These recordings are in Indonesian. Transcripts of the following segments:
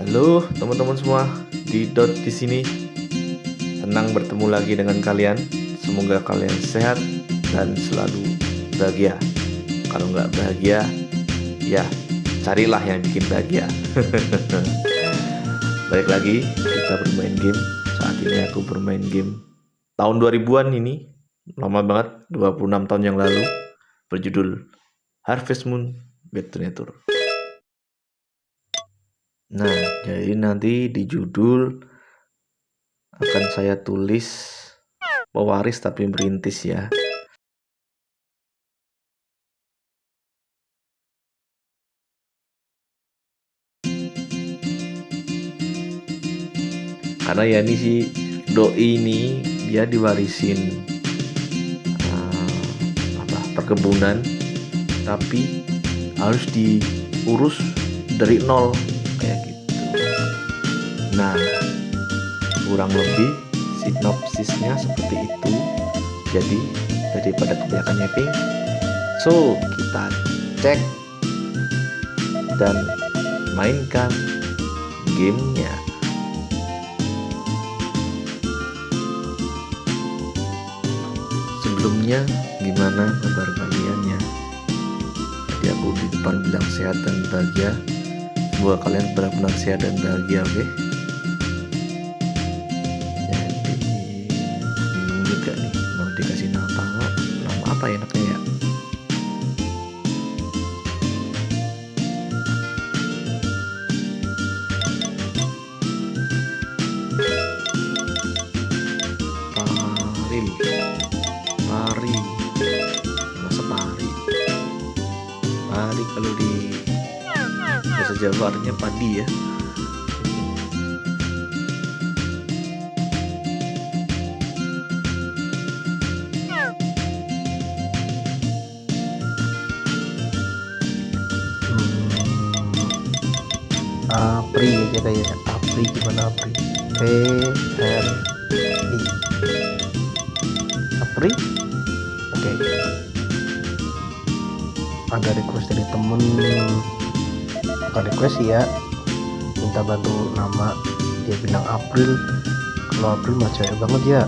Halo teman-teman semua di sini. Senang bertemu lagi dengan kalian. Semoga kalian sehat dan selalu bahagia. Kalau nggak bahagia, ya carilah yang bikin bahagia. Balik lagi kita bermain game. Saat ini aku bermain game tahun 2000-an ini. Lama banget, 26 tahun yang lalu. Berjudul Harvest Moon Back to Nature. Nah, jadi nanti di judul akan saya tulis pewaris tapi merintis ya. Karena ya ini si doi ini dia diwarisin perkebunan, tapi harus diurus dari nol kayak gitu. Nah, kurang lebih sinopsisnya seperti itu. Jadi daripada kebanyakan mapping, so kita cek dan mainkan gamenya. Sebelumnya gimana kabar kalian ya? Tadi aku di depan bilang sehat dan bahagia. Semoga kalian benar-benar sehat dan bahagia, oke? Jadi bingung juga nih mau dikasih nama apa ya enaknya ya? Pari, masa pari kalau di bahasa Jawa artinya padi ya. Apri aja kayaknya. Apri gimana Apri? PRI Apri. Oke. Ada request dari temen, bukan request sih ya, minta bantu nama. Dia bilang April. Kalau April mah cewek banget ya.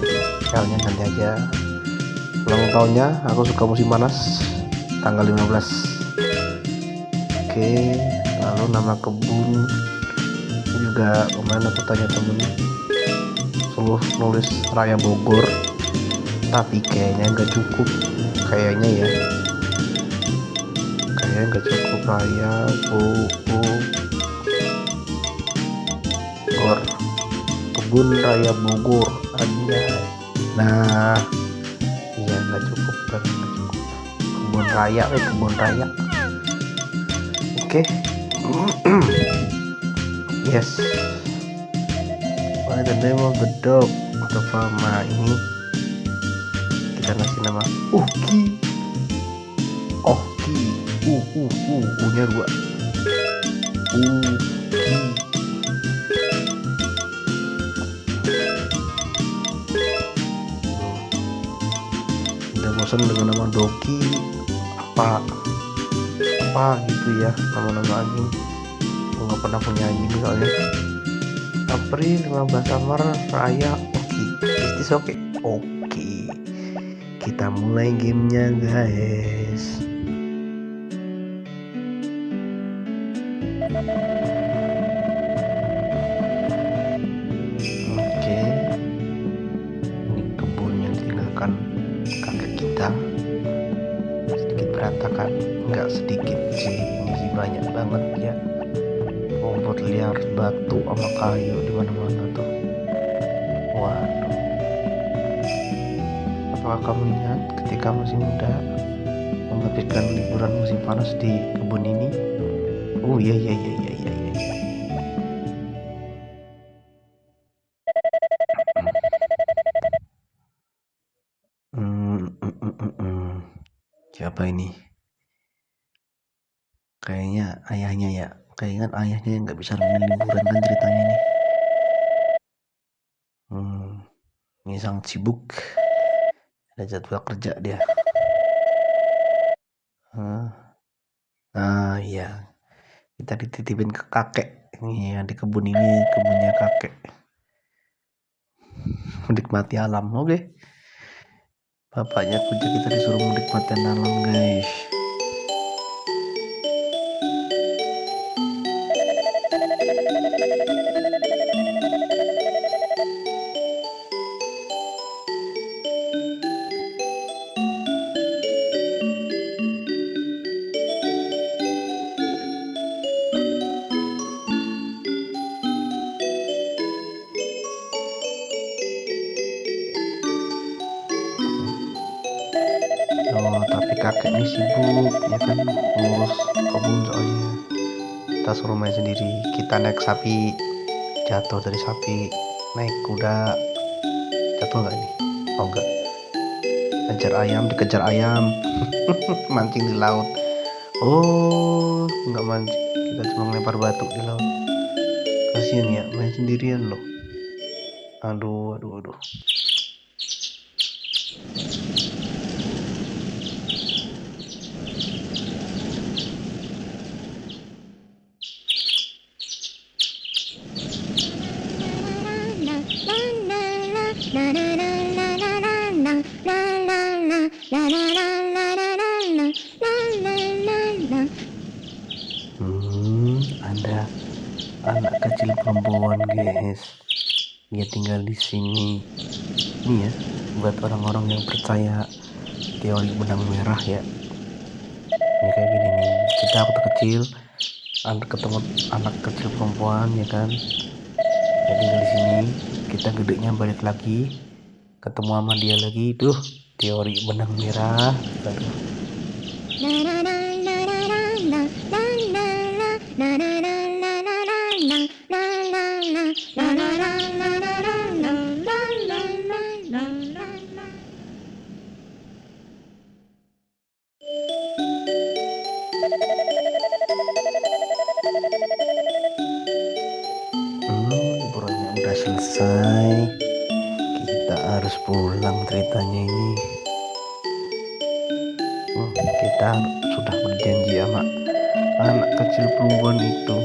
Kayaknya nanti aja ulang tahunnya. Aku suka musim panas, tanggal 15. Oke. Lalu nama kebun juga kemarin aku tanya temen, suruh nulis Raya Bogor, tapi kayaknya nggak cukup. Kayaknya nggak cukup. Raya Bogor, kebun Raya Bogor aja. Nah, iya nggak cukup. Kebun raya. Oke. Yes. What the name of the dog atau farma ini kita kasih nama Uki. U-nya 2. Uki. Udah bosan dengan nama Doki, apa gitu ya nama-nama anjing. Gue nggak pernah punya anjing soalnya. April 15 Summer Raya. Oke. Kita mulai gamenya guys. Oke, ini kebun yang ditinggalkan kakek kita. Sedikit berantakan, nggak sedikit sih, ini banyak banget ya. Rumput liar, batu sama kayu di mana-mana tuh. Waduh. Apakah kamu ingat ketika masih muda menghabiskan liburan musim panas di kebun ini? Oh iya. Siapa ini? Kayaknya ayahnya ya. Kayaknya ayahnya yang nggak bisa nemenin liburan kan ceritanya ini. Ini sangat sibuk. Ada jadwal kerja dia. Iya. Kita dititipin ke kakek. Iya, di kebun ini kebunnya kakek. Menikmati alam, oke. Bapaknya kerja, kita disuruh menikmati alam, guys. Oh, tapi kakek ini sibuk ya kan, ngurus kebun soalnya. Kita suruh main sendiri. Kita naik sapi, jatuh dari sapi. Naik kuda, jatuh nggak nih? Oh enggak. Kejar ayam, dikejar ayam. Mancing di laut. Oh, nggak mancing. Kita cuma melempar batu di laut. Kasian ya, main sendirian loh. Aduh. Ada anak kecil perempuan, guys. Dia tinggal di sini. Ini ya, buat orang-orang yang percaya teori benang merah ya. Ini kayak gini nih. Kita waktu kecil, ketemu anak kecil perempuan ya kan. Dia tinggal di sini. Kita gedenya balik lagi, ketemu sama dia lagi. Duh, teori benang merah. Aduh. Liburannya udah selesai. Kita harus pulang ceritanya ini. Kita sudah berjanji sama anak kecil perempuan itu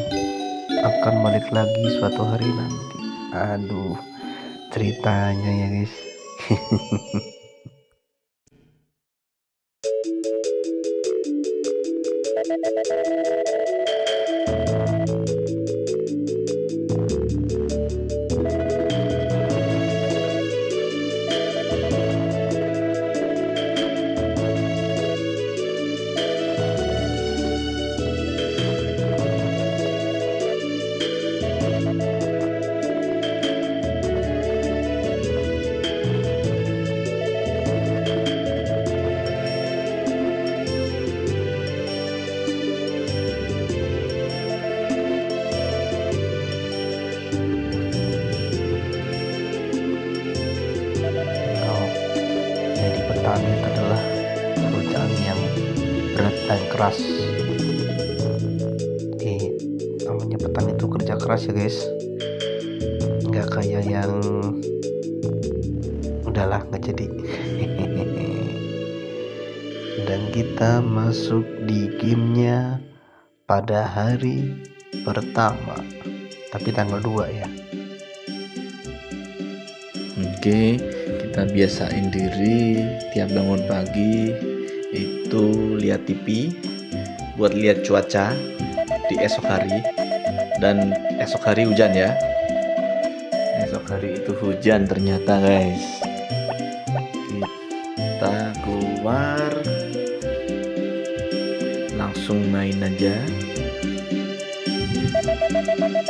akan balik lagi suatu hari nanti. Aduh, ceritanya ya guys. Jadi petani itu adalah pekerjaan yang berat dan keras. Namanya petani itu kerja keras ya guys. Nggak kayak yang udahlah nggak jadi. Dan kita masuk di gamenya pada hari pertama, tapi tanggal 2 ya. Oke, kita biasain diri tiap bangun pagi itu lihat TV buat lihat cuaca di esok hari, dan esok hari hujan ya. Esok hari itu hujan ternyata guys. Kita keluar langsung main aja.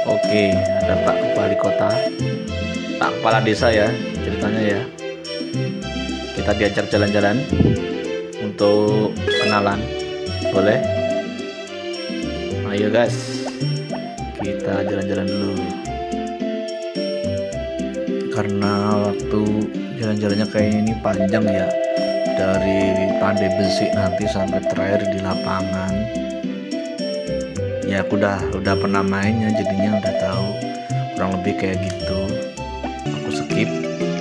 Oke, ada Pak Wali Kota, Pak Kepala Desa ya ceritanya ya. Kita diajak jalan-jalan untuk kenalan, boleh? Ayo guys, kita jalan-jalan dulu. Karena waktu jalan-jalannya kayaknya ini panjang ya, dari Pandai Besi nanti sampai terakhir di lapangan. Ya aku udah pernah mainnya, jadinya udah tahu kurang lebih kayak gitu. Aku skip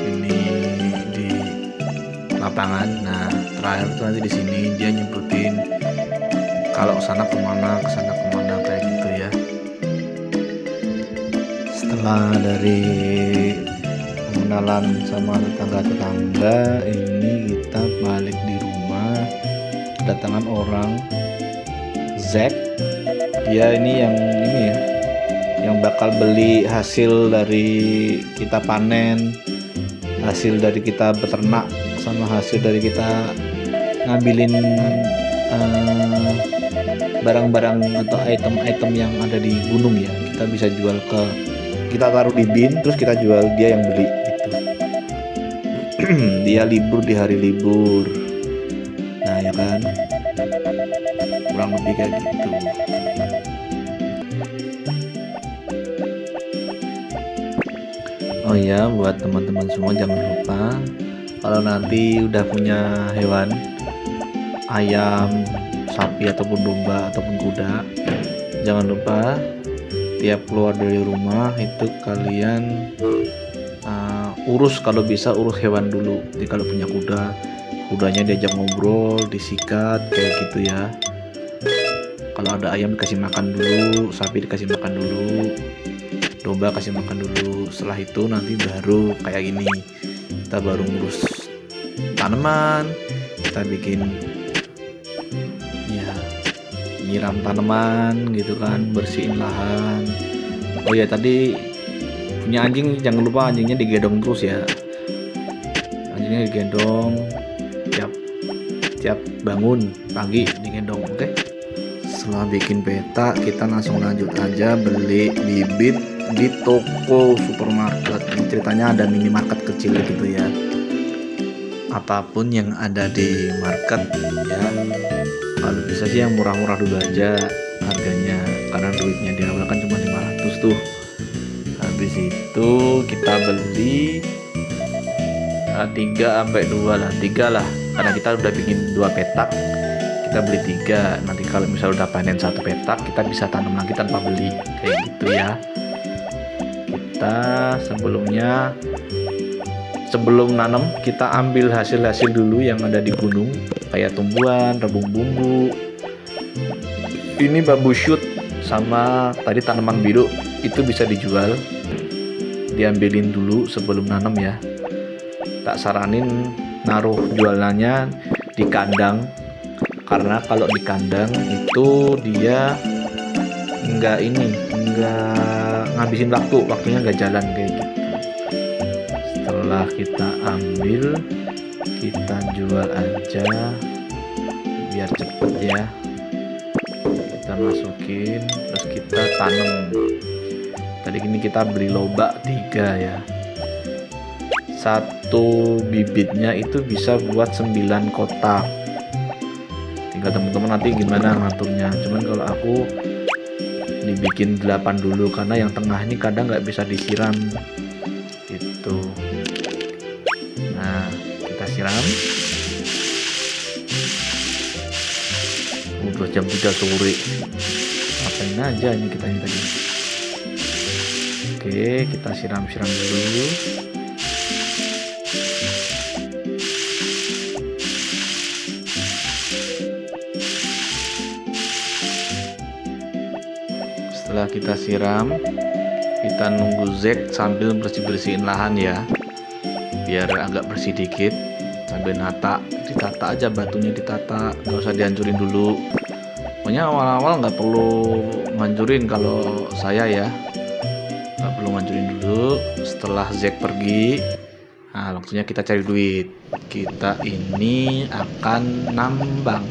ini di lapangan. Nah terakhir tuh nanti di sini dia nyebutin kalau kesana kemana kayak gitu ya. Setelah dari pengenalan sama tetangga-tetangga, ini kita balik di rumah, kedatangan orang Zack. Dia ini ya, yang bakal beli hasil dari kita panen, hasil dari kita beternak, sama hasil dari kita ngambilin barang-barang atau item-item yang ada di gunung ya. Kita bisa jual kita taruh di bin, terus kita jual, dia yang beli gitu. Dia libur di hari libur, nah ya kan, kurang lebih kayak gitu. Oh iya, buat teman-teman semua jangan lupa kalau nanti udah punya hewan, ayam, sapi ataupun domba ataupun kuda, jangan lupa tiap keluar dari rumah itu kalian urus, kalau bisa urus hewan dulu. Jadi kalau punya kudanya diajak ngobrol, disikat kayak gitu ya. Kalau ada ayam dikasih makan dulu, sapi dikasih makan dulu, domba kasih makan dulu. Setelah itu nanti baru kayak gini, kita baru ngurus tanaman, kita bikin ya, nyiram tanaman gitu kan, bersihin lahan. Oh ya, tadi punya anjing jangan lupa anjingnya digendong terus ya. Anjingnya digendong tiap bangun pagi digendong, oke? Setelah bikin peta, kita langsung lanjut aja beli bibit di toko supermarket. Ini ceritanya ada minimarket kecil gitu ya. Apapun yang ada di market ya, kalau bisa sih yang murah-murah dulu aja harganya, karena duitnya di awal kan cuma 500 tuh. Habis itu kita beli 3-2 lah, 3 lah, karena kita udah bikin 2 petak, kita beli 3. Nanti kalau misal udah panen 1 petak, kita bisa tanam lagi tanpa beli kayak gitu ya. Kita sebelum nanam, kita ambil hasil-hasil dulu yang ada di gunung, kayak tumbuhan, rebung bumbu, ini bambu shoot, sama tadi tanaman biru, itu bisa dijual, diambilin dulu sebelum nanam ya. Tak saranin naruh jualannya di kandang, karena kalau di kandang itu dia nggak ngabisin waktunya nggak jalan kayak gitu. Setelah kita ambil, kita jual aja biar cepet ya. Kita masukin, terus kita tanam. Tadi ini kita beli lobak 3 ya. Satu bibitnya itu bisa buat 9 kotak. Tinggal teman-teman nanti gimana ngaturnya. Cuman kalau aku dibikin 8 dulu, karena yang tengah ini kadang nggak bisa disiram gitu. Nah, kita siram. Udah jam 3 sore. Ngapain aja ini kita ini tadi. Oke, kita siram-siram dulu. Setelah kita siram, kita nunggu Zack sambil bersih-bersihin lahan ya, biar agak bersih dikit, sambil ditata aja batunya, ditata, nggak usah dihancurin dulu. Pokoknya awal-awal nggak perlu ngancurin kalau saya ya, nggak perlu ngancurin dulu. Setelah Zack pergi, nah waktunya kita cari duit. Kita ini akan nambang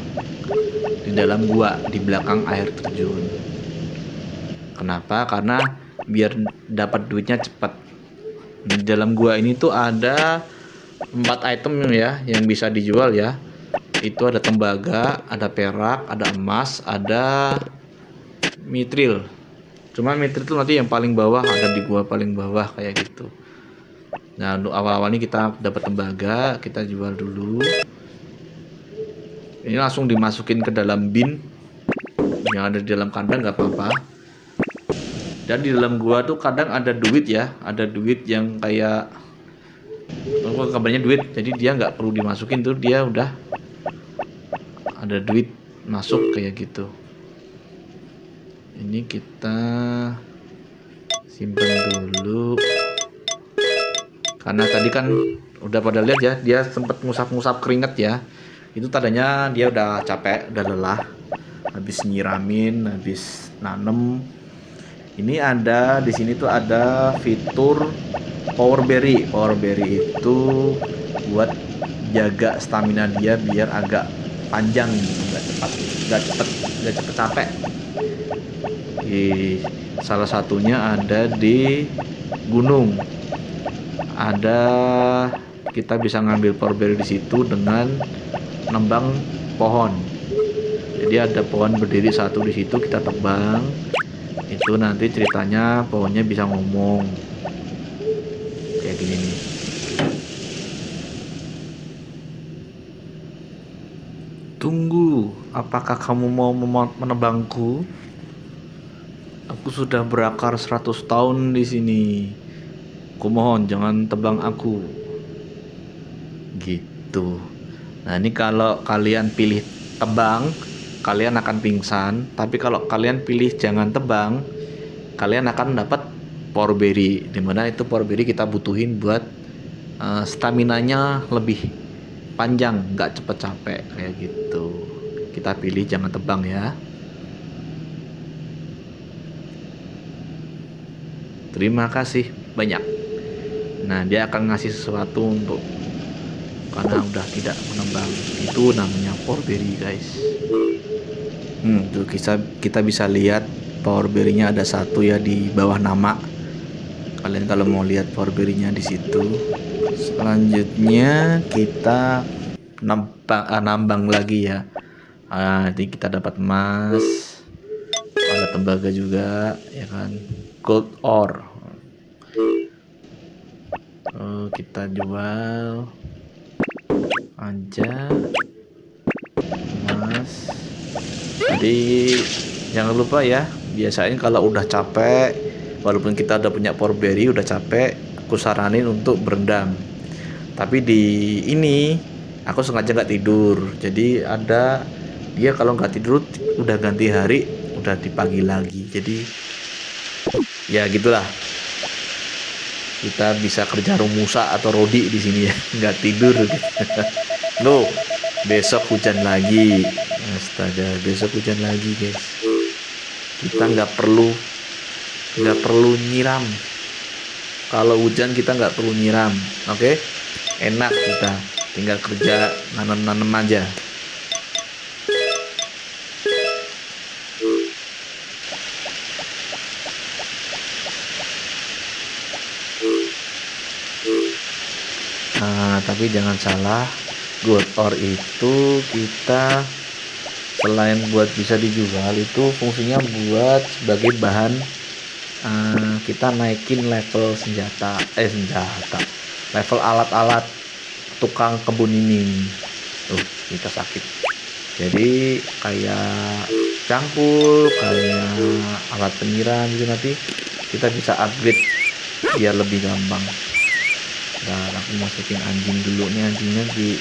di dalam gua di belakang air terjun. Kenapa? Karena biar dapat duitnya cepat. Di dalam gua ini tuh ada 4 item ya yang bisa dijual ya. Itu ada tembaga, ada perak, ada emas, ada mitril. Cuma mitril itu nanti yang paling bawah, ada di gua paling bawah kayak gitu. Nah, untuk awal-awal ini kita dapat tembaga, kita jual dulu. Ini langsung dimasukin ke dalam bin yang ada di dalam kandang, nggak apa-apa. Dan di dalam gua tuh kadang ada duit ya, ada duit yang kayak kabarnya duit, jadi dia nggak perlu dimasukin tuh, dia udah ada duit masuk kayak gitu. Ini kita simpen dulu. Karena tadi kan udah pada lihat ya, dia sempet ngusap-ngusap keringet ya. Itu tandanya dia udah capek, udah lelah. Habis nyiramin, habis nanem. Ini ada di sini tuh ada fitur Power Berry. Power Berry itu buat jaga stamina dia biar agak panjang, nggak cepet capek. Salah satunya ada di gunung. Ada, kita bisa ngambil Power Berry di situ dengan nembang pohon. Jadi ada pohon berdiri satu di situ, kita tebang. Itu nanti ceritanya pohonnya bisa ngomong kayak gini nih. Tunggu, apakah kamu mau menebangku? Aku sudah berakar 100 tahun di sini. Kumohon jangan tebang aku. Gitu. Nah, ini kalau kalian pilih tebang, kalian akan pingsan. Tapi kalau kalian pilih jangan tebang, kalian akan dapat Power Berry. Dimana itu Power Berry kita butuhin buat staminanya lebih panjang, nggak cepet capek kayak gitu. Kita pilih jangan tebang ya. Terima kasih banyak. Nah, dia akan ngasih sesuatu untuk, karena udah tidak menebang. Itu namanya Power Berry, guys. Tuh kita bisa lihat Power Berry-nya ada satu ya di bawah nama. Kalian kalau mau lihat Power Berry-nya di situ. Selanjutnya kita nambang lagi ya. Nanti kita dapat emas, ada tembaga juga ya kan, gold ore. Kita jual aja emas. Jadi jangan lupa ya, biasain kalau udah capek, walaupun kita udah punya Power Berry, udah capek, aku saranin untuk berendam. Tapi di ini aku sengaja nggak tidur, jadi ada dia kalau nggak tidur udah ganti hari, udah di pagi lagi. Jadi ya gitulah, kita bisa kerja rumusa atau rodi di sini ya, nggak tidur gitu. Loh, besok hujan lagi. Astaga, besok hujan lagi guys. Kita nggak perlu nyiram. Kalau hujan kita nggak perlu nyiram, oke? Enak, kita tinggal kerja nanam aja. Nah, tapi jangan salah, gold ore itu kita selain buat bisa dijual, itu fungsinya buat sebagai bahan kita naikin level level alat-alat tukang kebun ini. Kita sakit. Jadi kayak cangkul, kayak alat penyiram gitu, nanti kita bisa upgrade biar lebih gampang. Nah, aku masukin anjing dulu nih, anjingnya di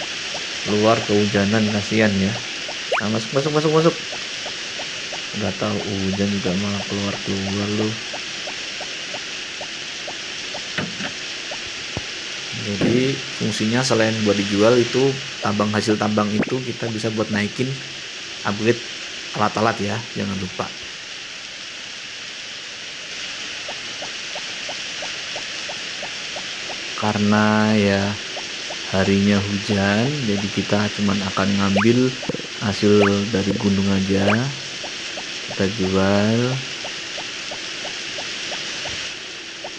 luar kehujanan, kasihan ya. Nah, masuk. Nggak tahu hujan juga malah keluar lu. Jadi fungsinya selain buat dijual, itu hasil tambang itu kita bisa buat naikin, upgrade alat-alat ya, jangan lupa. Karena ya harinya hujan, jadi kita cuman akan ngambil hasil dari gunung aja, kita jual.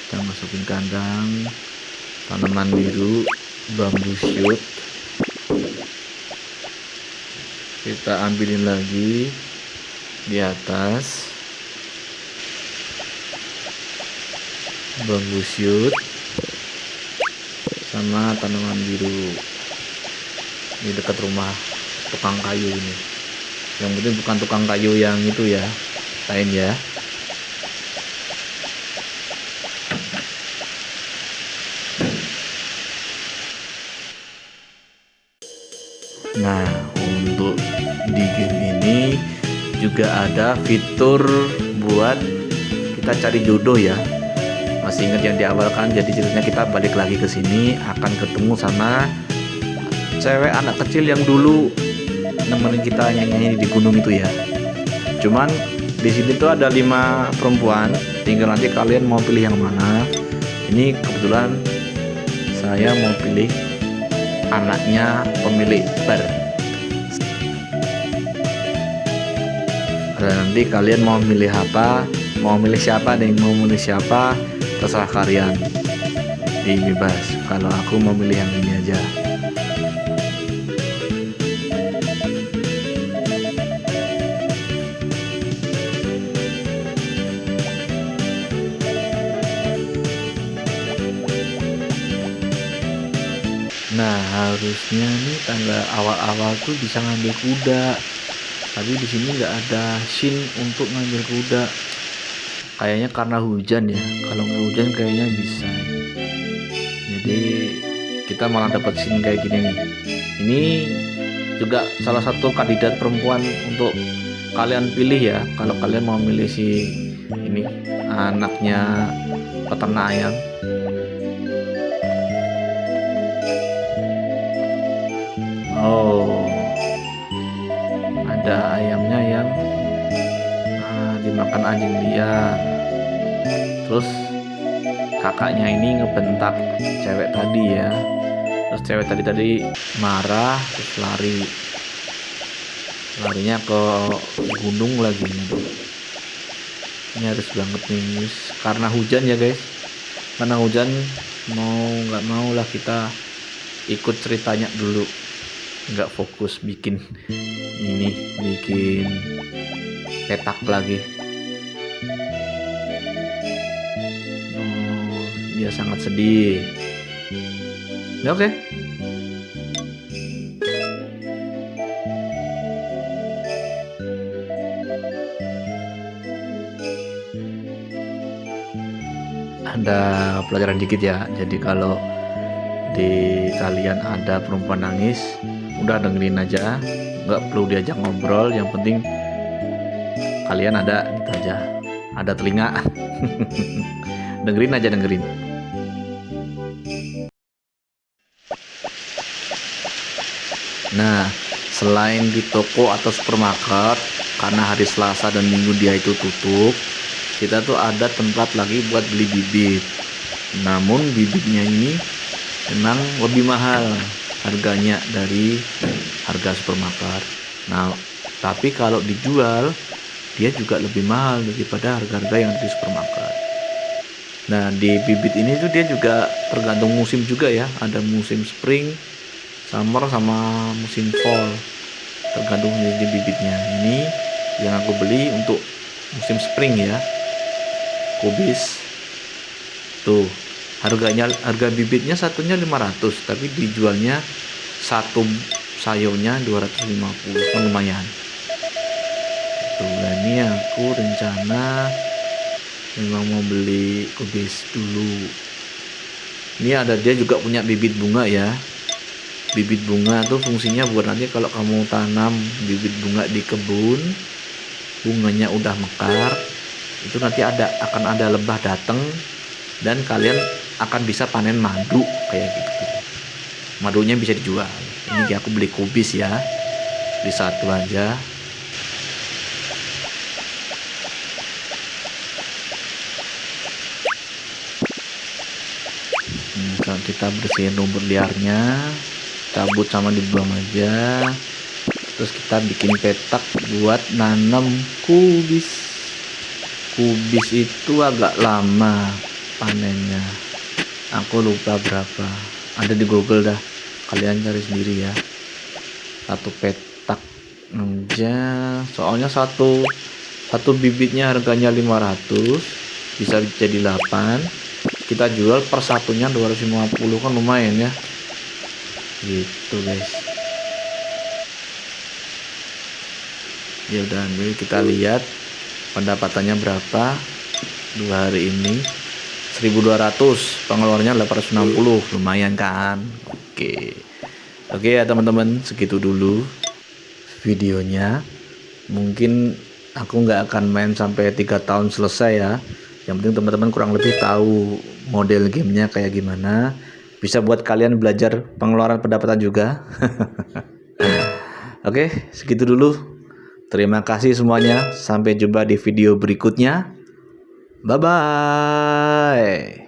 Kita masukin kandang tanaman biru, bambu shoot. Kita ambilin lagi di atas bambu shoot sama tanaman biru di dekat rumah tukang kayu ini. Yang penting bukan tukang kayu yang itu ya, lain ya. Nah, untuk di game ini juga ada fitur buat kita cari jodoh ya. Masih ingat yang di awal kan? Jadi ceritanya kita balik lagi ke sini akan ketemu sama cewek anak kecil yang dulu nemenin kita nyanyi di gunung itu ya. Cuman di sini tuh ada 5 perempuan, tinggal nanti kalian mau pilih yang mana. Ini kebetulan saya mau pilih anaknya pemilik bar. Dan nanti kalian mau milih apa, mau milih siapa dan mau milih siapa, terserah kalian. Bebas. Kalau aku mau milih yang ini aja. Nah, harusnya nih tanggal awal-awal tuh bisa ngambil kuda, tapi di sini nggak ada scene untuk ngambil kuda. Kayaknya karena hujan ya. Kalau nggak hujan kayaknya bisa. Jadi kita malah dapat scene kayak gini nih. Ini juga salah satu kandidat perempuan untuk kalian pilih ya. Kalau kalian mau milih si ini anaknya peternak ayam. Oh, ada ayamnya yang dimakan anjing liar. Terus kakaknya ini ngebentak cewek tadi ya. Terus cewek tadi marah, terus larinya ke gunung lagi nih. Ini harus banget nih karena hujan ya guys. Karena hujan mau nggak mau lah kita ikut ceritanya dulu, nggak fokus bikin petak lagi. Oh, dia sangat sedih ya. Oke. Ada pelajaran dikit ya. Jadi kalau di kalian ada perempuan nangis, udah dengerin aja, nggak perlu diajak ngobrol. Yang penting kalian ada gitu aja, ada telinga. dengerin. Nah, selain di toko atau supermarket, karena hari Selasa dan Minggu dia itu tutup, kita tuh ada tempat lagi buat beli bibit. Namun bibitnya ini memang lebih mahal harganya dari harga supermarket. Nah, tapi kalau dijual dia juga lebih mahal daripada harga-harga yang di supermarket. Nah, di bibit ini tuh dia juga tergantung musim juga ya. Ada musim spring, summer, sama musim fall. Tergantung di bibitnya. Ini yang aku beli untuk musim spring ya. Kubis. Tuh, harga bibitnya satunya 500, tapi dijualnya satu sayurnya 250. Kan lumayan. Tuh, ini aku rencana memang mau beli kubis dulu. Ini ada dia juga punya bibit bunga ya. Bibit bunga tuh fungsinya buat nanti kalau kamu tanam bibit bunga di kebun, bunganya udah mekar, itu nanti akan ada lebah datang dan kalian akan bisa panen madu kayak gitu. Madunya bisa dijual. Ini aku beli kubis ya, beli satu aja. Kita bersihin rumput liarnya, cabut sama dibuang aja. Terus kita bikin petak buat nanam kubis. Kubis itu agak lama panennya, aku lupa berapa, ada di Google dah, kalian cari sendiri ya. Satu petak aja, soalnya satu bibitnya harganya 500, bisa jadi 8, kita jual per satunya 250, kan lumayan ya gitu guys. Ya udah, kita lihat pendapatannya berapa 2 hari ini. 1.200, pengeluarannya 860, lumayan kan. Oke ya teman-teman, segitu dulu videonya. Mungkin aku nggak akan main sampai 3 tahun selesai ya. Yang penting teman-teman kurang lebih tahu model gamenya kayak gimana. Bisa buat kalian belajar pengeluaran pendapatan juga. Oke, segitu dulu. Terima kasih semuanya. Sampai jumpa di video berikutnya. Bye-bye.